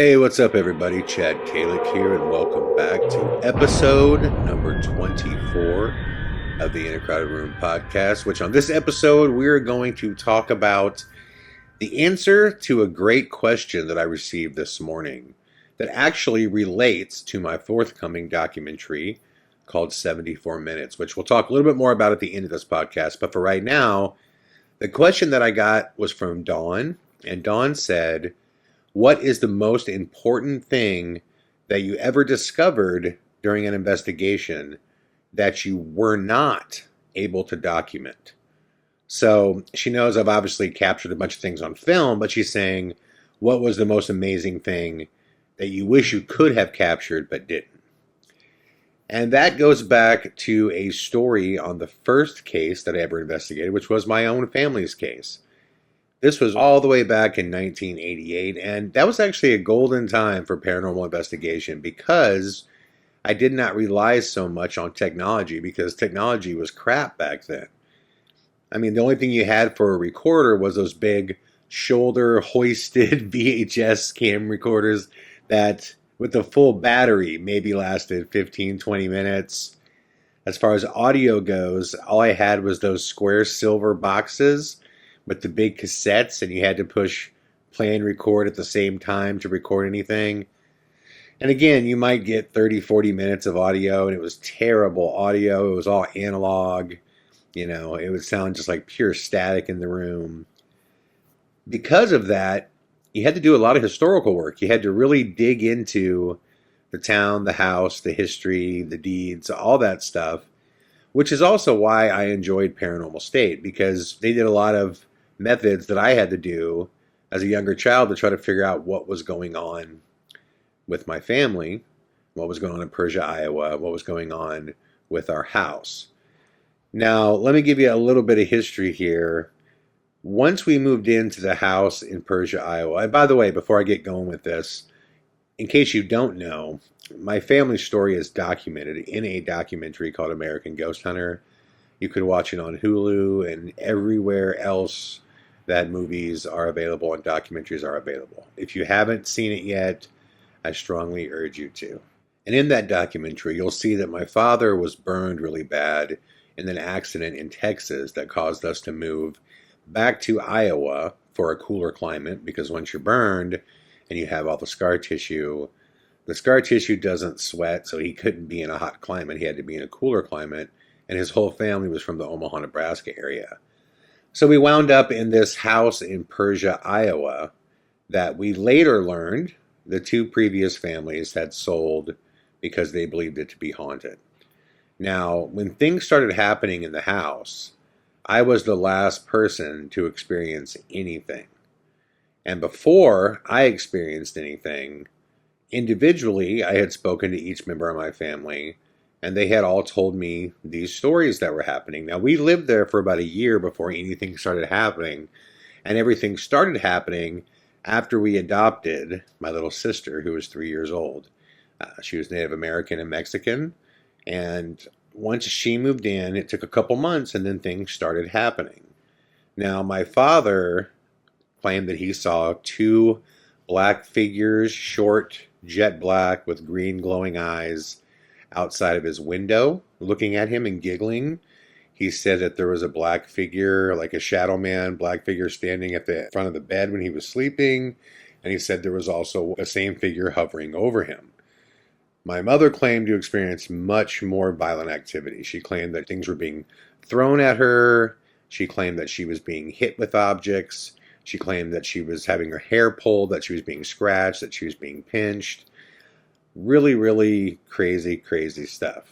Hey, what's up, everybody? Chad Calek here, and welcome back to episode number 24 of the In a Crowded Room podcast. Which on this episode, we're going to talk about the answer to a great question that I received this morning that actually relates to my forthcoming documentary called 74 Minutes, which we'll talk a little bit more about at the end of this podcast. But for right now, the question that I got was from Dawn, and Dawn said, what is the most important thing that you ever discovered during an investigation that you were not able to document? So she knows I've obviously captured a bunch of things on film, but she's saying, what was the most amazing thing that you wish you could have captured but didn't? And that goes back to a story on the first case that I ever investigated, which was my own family's case. This was all the way back in 1988, and that was actually a golden time for paranormal investigation because I did not rely so much on technology because technology was crap back then. I mean, the only thing you had for a recorder was those big shoulder hoisted VHS cam recorders that, with the full battery, maybe lasted 15, 20 minutes. As far as audio goes, all I had was those square silver boxes with the big cassettes, and you had to push play and record at the same time to record anything. And again, you might get 30, 40 minutes of audio, and it was terrible audio. It was all analog. It would sound just like pure static in the room. Because of that, you had to do a lot of historical work. You had to really dig into the town, the house, the history, the deeds, all that stuff, which is also why I enjoyed Paranormal State, because they did a lot of methods that I had to do as a younger child to try to figure out what was going on with my family, what was going on in Persia, Iowa, what was going on with our house. Now, let me give you a little bit of history here. Once we moved into the house in Persia, Iowa, and by the way, before I get going with this, in case you don't know, my family story is documented in a documentary called American Ghost Hunter. You could watch it on Hulu and everywhere else that movies are available and documentaries are available. If you haven't seen it yet, I strongly urge you to. And in that documentary, you'll see that my father was burned really bad in an accident in Texas that caused us to move back to Iowa for a cooler climate, because once you're burned and you have all the scar tissue doesn't sweat, so he couldn't be in a hot climate. He had to be in a cooler climate, and his whole family was from the Omaha, Nebraska area. So we wound up in this house in Persia, Iowa, that we later learned the two previous families had sold because they believed it to be haunted. Now, when things started happening in the house, I was the last person to experience anything. And before I experienced anything, individually, I had spoken to each member of my family, and they had all told me these stories that were happening. Now, we lived there for about a year before anything started happening, and everything started happening after we adopted my little sister, who was 3 years old. She was Native American and Mexican, and once she moved in, it took a couple months, and then things started happening. Now, my father claimed that he saw two black figures, short, jet black, with green glowing eyes, outside of his window, looking at him and giggling. He said that there was a black figure, like a shadow man, black figure standing at the front of the bed when he was sleeping. And he said there was also a same figure hovering over him. My mother claimed to experience much more violent activity. She claimed that things were being thrown at her. She claimed that she was being hit with objects. She claimed that she was having her hair pulled, that she was being scratched, that she was being pinched. Really, really crazy, crazy stuff.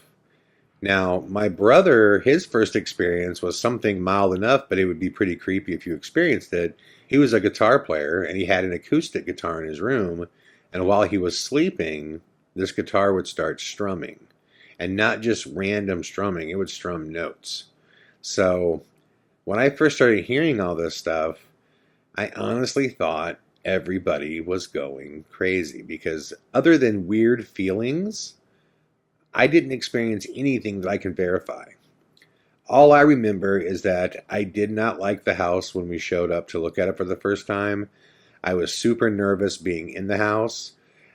Now, my brother, his first experience was something mild enough, but it would be pretty creepy if you experienced it. He was a guitar player, and he had an acoustic guitar in his room, and while he was sleeping, this guitar would start strumming. And not just random strumming, it would strum notes. So, when I first started hearing all this stuff, I honestly thought everybody was going crazy, because other than weird feelings, I didn't experience anything that I can verify. All I remember is that I did not like the house when we showed up to look at it for the first time. I was super nervous being in the house.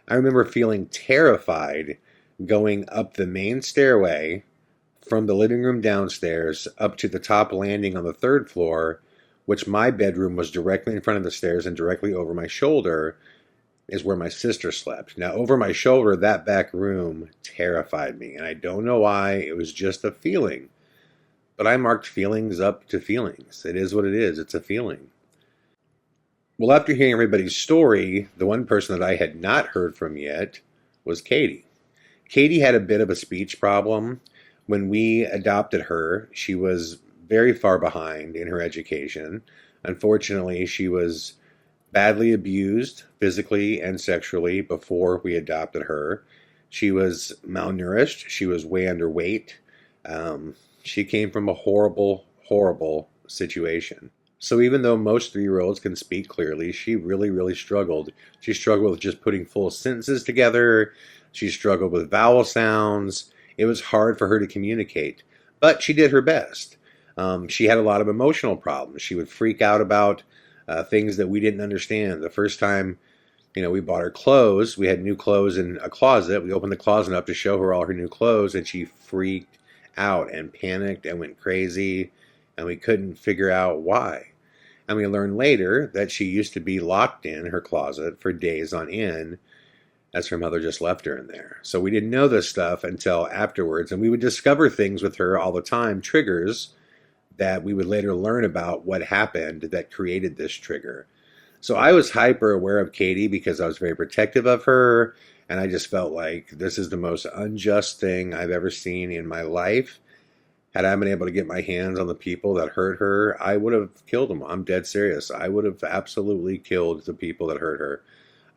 I remember feeling terrified going up the main stairway from the living room downstairs up to the top landing on the third floor, which my bedroom was directly in front of the stairs, and directly over my shoulder is where my sister slept. Now, over my shoulder, that back room terrified me, and I don't know why. It was just a feeling. But I marked feelings up to feelings. It is what it is. It's a feeling. Well, after hearing everybody's story, the one person that I had not heard from yet was Katie. Katie had a bit of a speech problem. When we adopted her, she was very far behind in her education. Unfortunately, she was badly abused physically and sexually before we adopted her. She was malnourished. She was way underweight. She came from a horrible, horrible situation. So even though most 3-year-olds can speak clearly, she really, really struggled. She struggled with just putting full sentences together. She struggled with vowel sounds. It was hard for her to communicate, but she did her best. She had a lot of emotional problems. She would freak out about things that we didn't understand. The first time, we bought her clothes. We had new clothes in a closet. We opened the closet up to show her all her new clothes, and she freaked out and panicked and went crazy, and we couldn't figure out why. And we learned later that she used to be locked in her closet for days on end as her mother just left her in there. So we didn't know this stuff until afterwards, and we would discover things with her all the time, triggers that we would later learn about what happened that created this trigger. So I was hyper aware of Katie because I was very protective of her, and I just felt like this is the most unjust thing I've ever seen in my life. Had I been able to get my hands on the people that hurt her, I would have killed them. I'm dead serious. I would have absolutely killed the people that hurt her.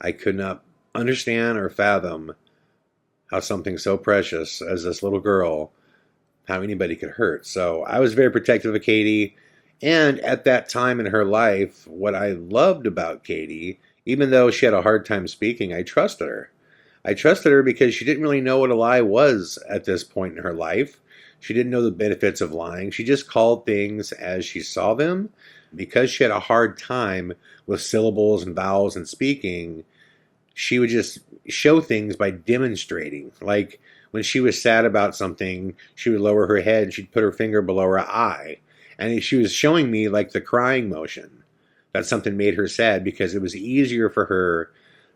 I could not understand or fathom how something so precious as this little girl, how anybody could hurt. So I was very protective of Katie. And at that time in her life, what I loved about Katie, even though she had a hard time speaking, I trusted her. I trusted her because she didn't really know what a lie was at this point in her life. She didn't know the benefits of lying. She just called things as she saw them. Because she had a hard time with syllables and vowels and speaking, she would just show things by demonstrating. Like when she was sad about something, she would lower her head and she'd put her finger below her eye. And she was showing me like the crying motion. That something made her sad because it was easier for her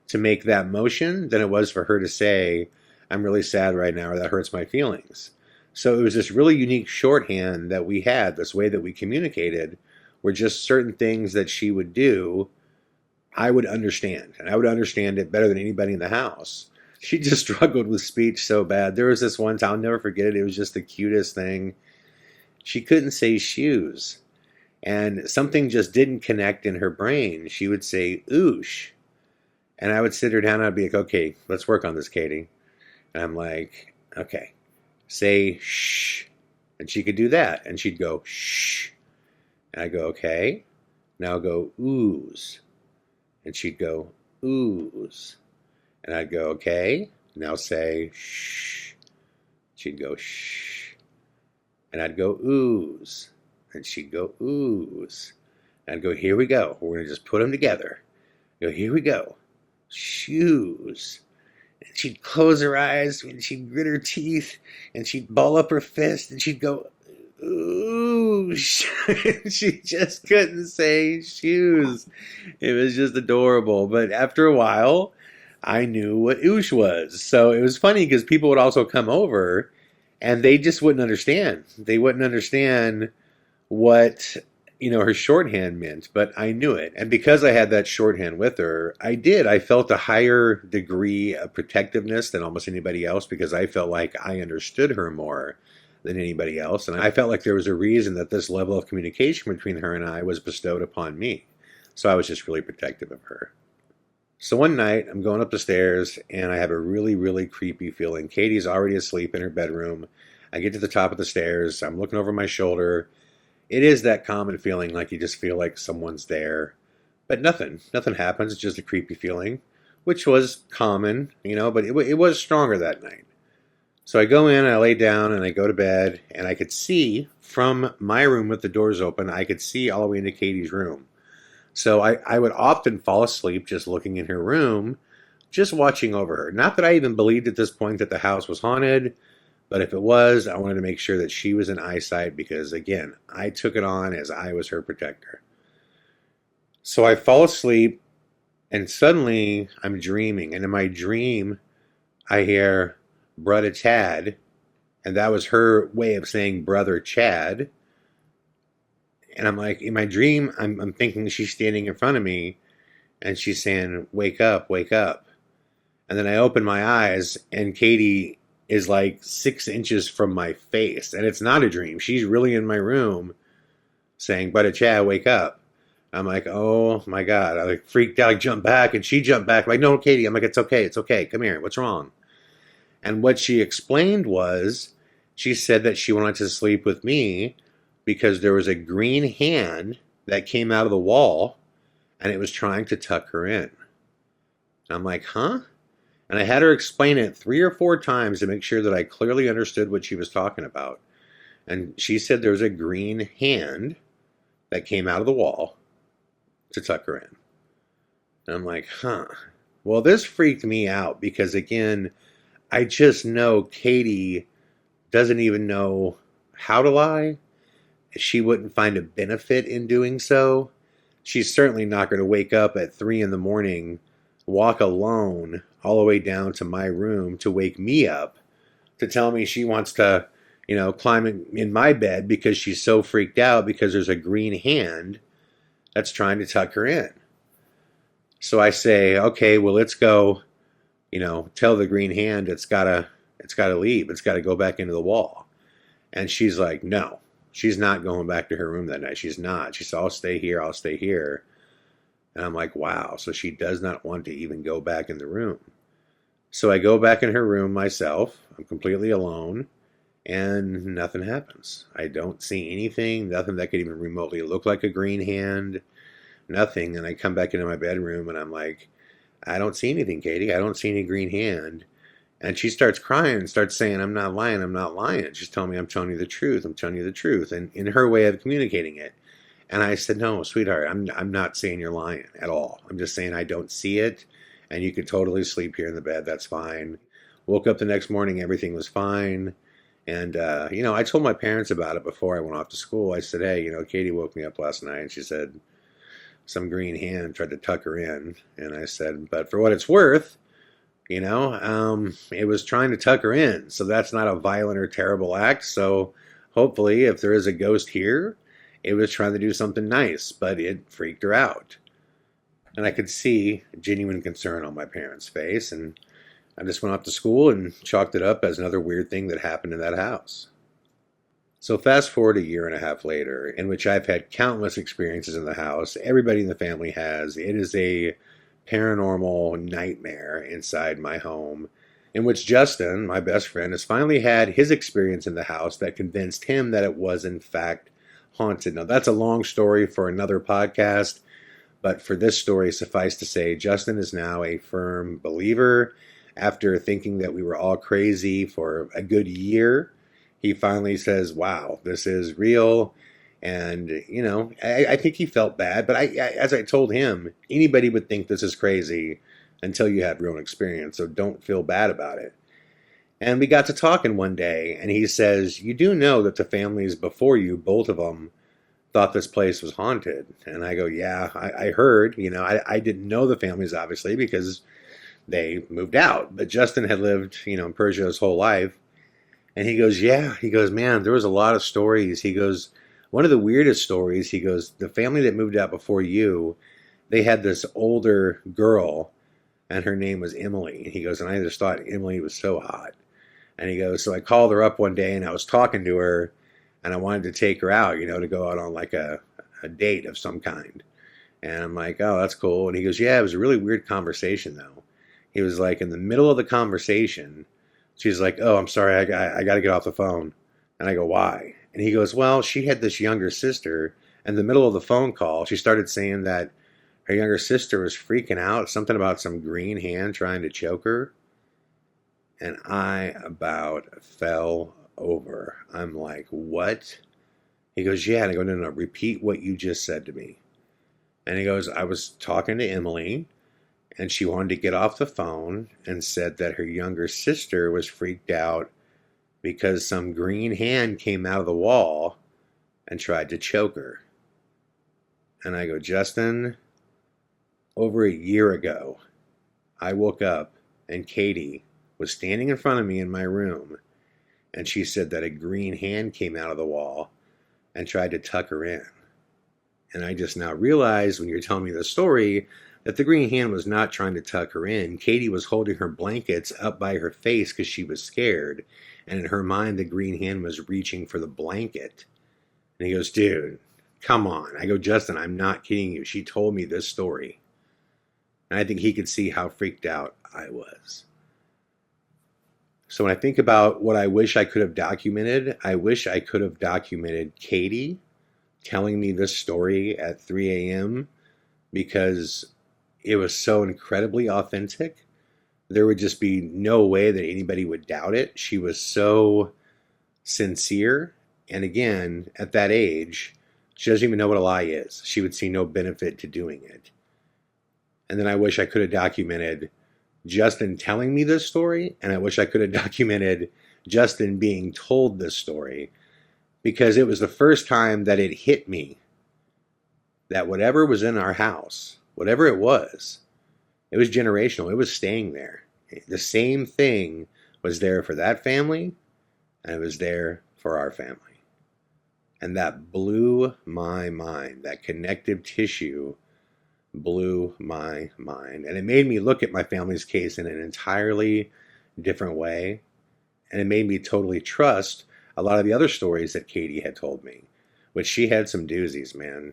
to make that motion than it was for her to say, I'm really sad right now, or that hurts my feelings. So it was this really unique shorthand that we had, this way that we communicated, where just certain things that she would do, I would understand. And I would understand it better than anybody in the house. She just struggled with speech so bad. There was this one time, I'll never forget it. It was just the cutest thing. She couldn't say shoes. And something just didn't connect in her brain. She would say oosh. And I would sit her down and I'd be like, okay, let's work on this, Katie. And I'm like, okay, say shh. And she could do that. And she'd go shh. And I'd go, okay, now go ooze. And she'd go ooze. And I'd go, okay, now say shh. She'd go shh. And I'd go ooze. And she'd go ooze. And I'd go, here we go. We're going to just put them together. Go, here we go. Shoes. And she'd close her eyes and she'd grit her teeth and she'd ball up her fist and she'd go, ooh. She just couldn't say shoes. It was just adorable. But after a while, I knew what oosh was. So it was funny because people would also come over and they just wouldn't understand. They wouldn't understand what her shorthand meant, but I knew it. And because I had that shorthand with her, I felt a higher degree of protectiveness than almost anybody else because I felt like I understood her more than anybody else. And I felt like there was a reason that this level of communication between her and I was bestowed upon me. So I was just really protective of her. So one night, I'm going up the stairs, and I have a really, really creepy feeling. Katie's already asleep in her bedroom. I get to the top of the stairs. I'm looking over my shoulder. It is that common feeling, like you just feel like someone's there. But nothing happens. It's just a creepy feeling, which was common, but it was stronger that night. So I go in, I lay down, and I go to bed, and I could see from my room with the doors open, I could see all the way into Katie's room. So I would often fall asleep just looking in her room just watching over her. Not that I even believed at this point that the house was haunted, but if it was, I wanted to make sure that she was in eyesight because, again, I took it on as I was her protector. So I fall asleep, and suddenly I'm dreaming. And in my dream, I hear Brother Chad, and that was her way of saying Brother Chad. And I'm like, in my dream, I'm thinking she's standing in front of me, and she's saying, wake up, wake up. And then I open my eyes, and Katie is like 6 inches from my face. And it's not a dream. She's really in my room saying, Brother Chad, wake up. I'm like, oh my God. I like freaked out, like jumped back, and she jumped back. I'm like, no, Katie. I'm like, it's okay. It's okay. Come here. What's wrong? And what she explained was, she said that she wanted to sleep with me because there was a green hand that came out of the wall and it was trying to tuck her in. And I'm like, huh? And I had her explain it 3 or 4 times to make sure that I clearly understood what she was talking about. And she said there was a green hand that came out of the wall to tuck her in. And I'm like, huh. Well, this freaked me out because, again, I just know Katie doesn't even know how to lie. She wouldn't find a benefit in doing so. She's certainly not going to wake up at 3 in the morning, walk alone all the way down to my room to wake me up to tell me she wants to, climb in my bed because she's so freaked out because there's a green hand that's trying to tuck her in. So I say, okay, well, let's go, tell the green hand it's gotta leave. It's gotta go back into the wall. And she's like, no, she's not going back to her room that night. She's not. She said, I'll stay here. I'll stay here. And I'm like, wow. So she does not want to even go back in the room. So I go back in her room myself. I'm completely alone. And nothing happens. I don't see anything. Nothing that could even remotely look like a green hand. Nothing. And I come back into my bedroom and I'm like, I don't see anything, Katie. I don't see any green hand. And she starts crying and starts saying, I'm not lying. I'm not lying. She's telling me, I'm telling you the truth. I'm telling you the truth. And in her way of communicating it. And I said, no, sweetheart, I'm not saying you're lying at all. I'm just saying I don't see it. And you could totally sleep here in the bed. That's fine. Woke up the next morning. Everything was fine. And, I told my parents about it before I went off to school. I said, hey, Katie woke me up last night. And she said, some green hand tried to tuck her in. And I said, but for what it's worth, it was trying to tuck her in. So that's not a violent or terrible act. So hopefully if there is a ghost here, it was trying to do something nice, but it freaked her out. And I could see genuine concern on my parents' face. And I just went off to school and chalked it up as another weird thing that happened in that house. So fast forward a year and a half later, in which I've had countless experiences in the house. Everybody in the family has. It is a paranormal nightmare inside my home, in which Justin, my best friend, has finally had his experience in the house that convinced him that it was in fact haunted. Now that's a long story for another podcast, but for this story, suffice to say, Justin is now a firm believer. After thinking that we were all crazy for a good year, he finally says, wow, this is real. And, I think he felt bad. But as I told him, anybody would think this is crazy until you have your own experience. So don't feel bad about it. And we got to talking one day, and he says, you do know that the families before you, both of them, thought this place was haunted. And I go, yeah, I heard. I didn't know the families, obviously, because they moved out. But Justin had lived, in Persia his whole life. And he goes, yeah. He goes, man, there was a lot of stories. He goes, one of the weirdest stories, he goes, the family that moved out before you, they had this older girl, and her name was Emily. And he goes, and I just thought Emily was so hot. And he goes, so I called her up one day, and I was talking to her, and I wanted to take her out, to go out on like a date of some kind. And I'm like, oh, that's cool. And he goes, yeah, it was a really weird conversation, though. He was like, in the middle of the conversation, she's like, oh, I'm sorry, I got to get off the phone. And I go, why? And he goes, well, she had this younger sister. In the middle of the phone call, she started saying that her younger sister was freaking out, something about some green hand trying to choke her. And I about fell over. I'm like, what? He goes, yeah. And I go, no, repeat what you just said to me. And he goes, I was talking to Emily, And she wanted to get off the phone and said that her younger sister was freaked out because some green hand came out of the wall and tried to choke her. And I go, Justin, over a year ago, I woke up and Katie was standing in front of me in my room, and she said that a green hand came out of the wall and tried to tuck her in. And I just now realized when you're telling me the story that the green hand was not trying to tuck her in. Katie was holding her blankets up by her face because she was scared. And in her mind, the green hand was reaching for the blanket. And he goes, dude, come on. I go, Justin, I'm not kidding you. She told me this story. And I think he could see how freaked out I was. So when I think about what I wish I could have documented, I wish I could have documented Katie telling me this story at 3 a.m. because it was so incredibly authentic. There would just be no way that anybody would doubt it. She was so sincere. And again, at that age, she doesn't even know what a lie is. She would see no benefit to doing it. And then I wish I could have documented Justin telling me this story. And I wish I could have documented Justin being told this story, because it was the first time that it hit me that whatever was in our house, whatever it was generational. It was staying there. The same thing was there for that family, and it was there for our family. And that blew my mind. That connective tissue blew my mind. And it made me look at my family's case in an entirely different way. And it made me totally trust a lot of the other stories that Katie had told me, which she had some doozies, man.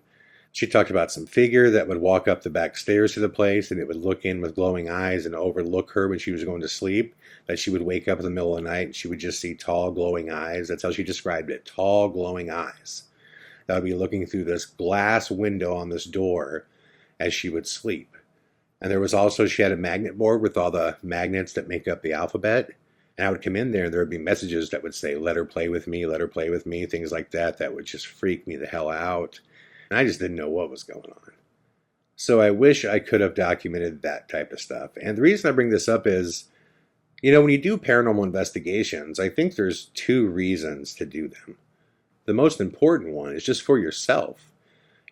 She talked about some figure that would walk up the back stairs to the place, and it would look in with glowing eyes and overlook her when she was going to sleep, that she would wake up in the middle of the night and she would just see tall glowing eyes. That's how she described it, tall glowing eyes that would be looking through this glass window on this door as she would sleep. And there was also, she had a magnet board with all the magnets that make up the alphabet. And I would come in there and there would be messages that would say, let her play with me, things like that, that would just freak me the hell out. And I just didn't know what was going on. So I wish I could have documented that type of stuff. And the reason I bring this up is, when you do paranormal investigations, I think there's two reasons to do them. The most important one is just for yourself.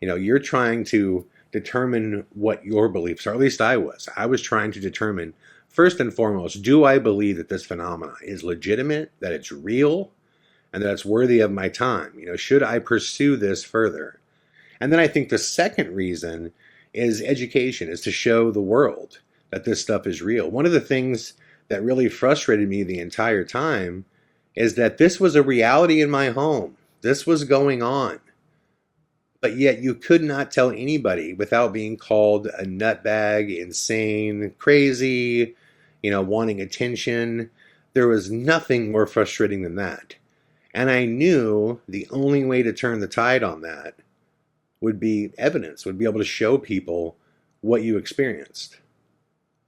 You're trying to determine what your beliefs are. At least I was. I was trying to determine, first and foremost, do I believe that this phenomenon is legitimate, that it's real, and that it's worthy of my time? Should I pursue this further? And then I think the second reason is education, is to show the world that this stuff is real. One of the things that really frustrated me the entire time is that this was a reality in my home. This was going on. But yet you could not tell anybody without being called a nutbag, insane, crazy, wanting attention. There was nothing more frustrating than that. And I knew the only way to turn the tide on that would be evidence, would be able to show people what you experienced.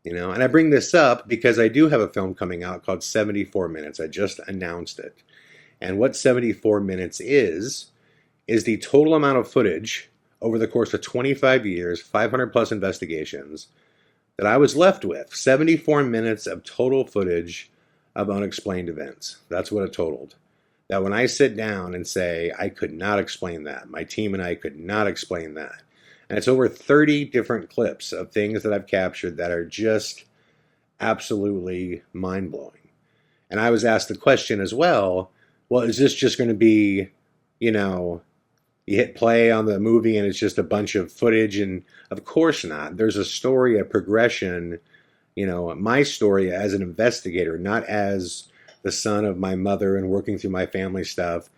And I bring this up because I do have a film coming out called 74 Minutes. I just announced it. And what 74 Minutes is the total amount of footage over the course of 25 years, 500 plus investigations, that I was left with. 74 minutes of total footage of unexplained events. That's what it totaled. That when I sit down and say, I could not explain that, my team and I could not explain that. And it's over 30 different clips of things that I've captured that are just absolutely mind-blowing. And I was asked the question as well, is this just going to be, you hit play on the movie and it's just a bunch of footage? And of course not. There's a story, a progression, my story as an investigator, not as the son of my mother and working through my family stuff,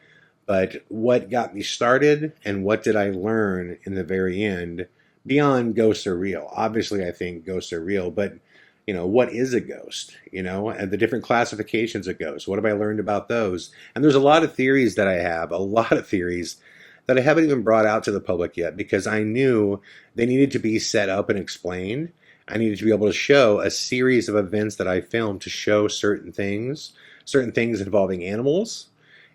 but what got me started and what did I learn in the very end beyond ghosts are real. Obviously, I think ghosts are real, but what is a ghost? And the different classifications of ghosts. What have I learned about those? And there's a lot of theories that I have, that I haven't even brought out to the public yet, because I knew they needed to be set up and explained. I needed to be able to show a series of events that I filmed to show certain things involving animals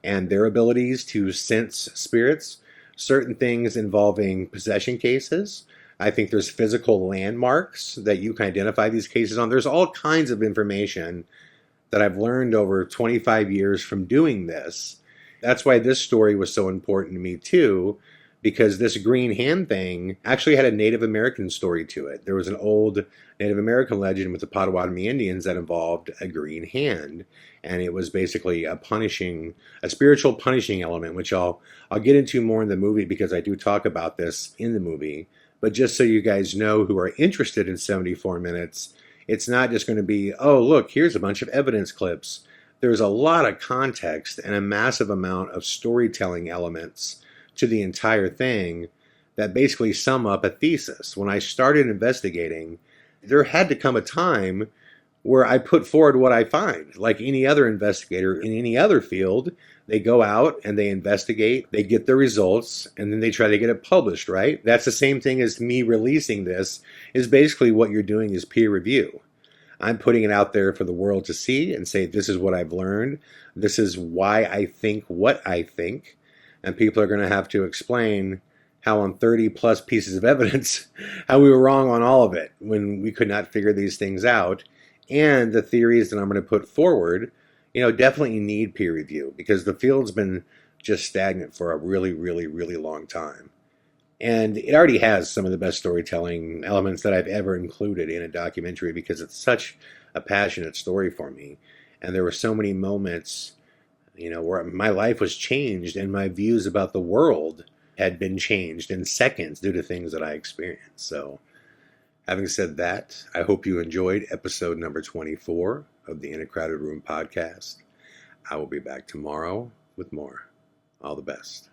and their abilities to sense spirits, certain things involving possession cases, I think there's physical landmarks that you can identify these cases on. There's all kinds of information that I've learned over 25 years from doing this. That's why this story was so important to me too, because this green hand thing actually had a Native American story to it. There was an old Native American legend with the Potawatomi Indians that involved a green hand, and it was basically a spiritual punishing element, which I'll get into more in the movie because I do talk about this in the movie. But just so you guys know who are interested in 74 minutes, it's not just going to be, oh, look, here's a bunch of evidence clips. There's a lot of context and a massive amount of storytelling elements to the entire thing that basically sum up a thesis. When I started investigating, there had to come a time where I put forward what I find. Like any other investigator in any other field, they go out and they investigate, they get the results, and then they try to get it published, right? That's the same thing as me releasing this, is basically what you're doing is peer review. I'm putting it out there for the world to see and say, this is what I've learned. This is why I think what I think. And people are going to have to explain how on 30 plus pieces of evidence, how we were wrong on all of it when we could not figure these things out. And the theories that I'm going to put forward, definitely need peer review because the field's been just stagnant for a really, really, really long time. And it already has some of the best storytelling elements that I've ever included in a documentary because it's such a passionate story for me. And there were so many moments, where my life was changed and my views about the world had been changed in seconds due to things that I experienced. So, having said that, I hope you enjoyed episode number 24 of the In a Crowded Room podcast. I will be back tomorrow with more. All the best.